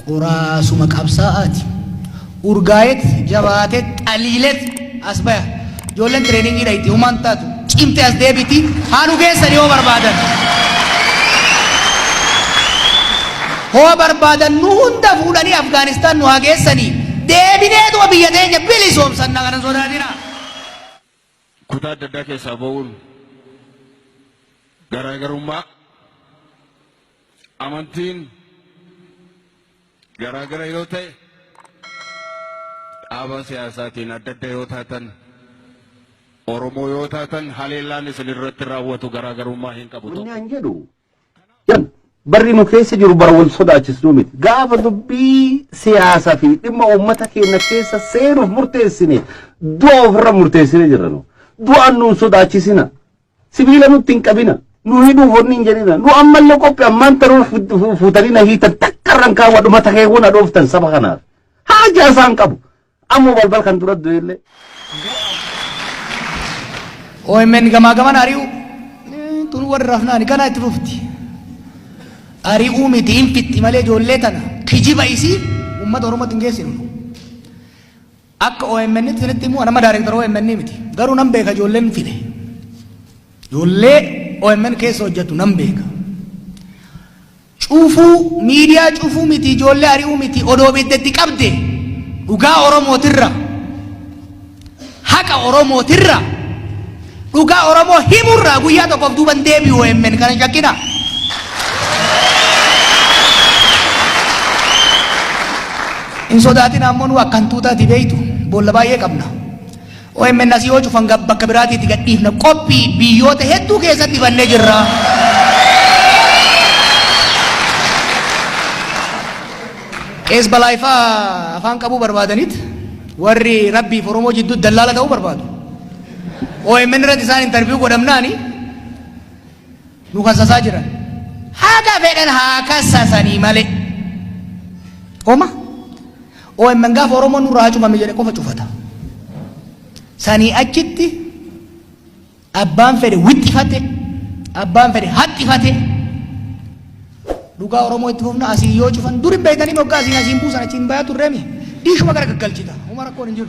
Quraasuma qabsaa'aati. Urgaa'eet, jabaateet, qaliileet as baya. Ijoolleen tireeningiidha itti humaan taatu. Cimte as deebiti haanu geessanii hoo barbaadan. Hoo barbaadan nu hunda fuudhanii Afgaanistaan nu haa geessanii. Deebineetuma biyya teenya bilisoomsanna kana sodaatina. Kutaa adda addaa keessaa ba'uun garaagarummaa amantiin garaagara yoo ta'e dhaaba siyaasaatiin adda adda yoo taatan Oromoo yoo taatan haleellaan isin irratti raawwatu garaagarummaa hin qabu ta'u. Wanni an jedhu yan barri nu keessa jiru bara wal sodaachisnuu miti. Gaafa dubbii siyaasaa fi dhimma uummata keenya keessa seenuuf murteessine du'a ofirra murteessine jirranu. Du'aan nuun sodaachisina. Sibiila nutti hin qabina. Nu hidhuuf wanni hin jedhina. Nu ammallee qophii ammaan taruu fuutanii na hiitan takkarran kaawwadhu mata keewwan adhooftan saba kanaaf. Haajaa isaan qabu. Ammoo balbal kan dura du'ellee. OMN gamaa gaman ari'u tun warra rafnaani kana itti dhufti. Ari'uu miti hin fitti malee ijoollee tana kijiba isii uummata Oromootti hin geessinu. Akka OMN itti immoo nama daayirektara OMN miti. Garuu nan beeka ijoolleen fide. Ijoollee OMN keessa hojjetu nan beeka. Cuufuu miidiyaa cuufuu miti ijoollee ari'uu miti odoo biddeetti qabde dhugaa Oromootirra haqa Oromootirra dhugaa Oromoo himurraa guyyaa tokkoof duuban deebi'u OMN kana shakkina. In sodaatina ammoo nu akkan tuutaati beeytu boolla baay'ee qabna. OMN asii yoo cufan bakka biraatiitti gadhiifna qophii biyyoota hedduu keessatti bannee jirra. Qees balaayifaa afaan qabuu barbaadaniit warri rabbiif Oromoo jidduu dallaala ta'uu barbaadu. OMN irratti isaan interview godhamnaani nu kassasaa jiran. Haga fedhan haa kassasanii malee. Oma OMN gaafa Oromoon nurraa cufame jedhe qofa cufata. Sanii achitti abbaan fedhe wixxifate abbaan fedhe haxxifate dhugaa Oromoo itti fufna asii yoo cufan durin beeytanii moggaa asiin buusan achiin bayaa turreemi dhiishuma gara gaggalchita. Uma rakkoon hin jiru.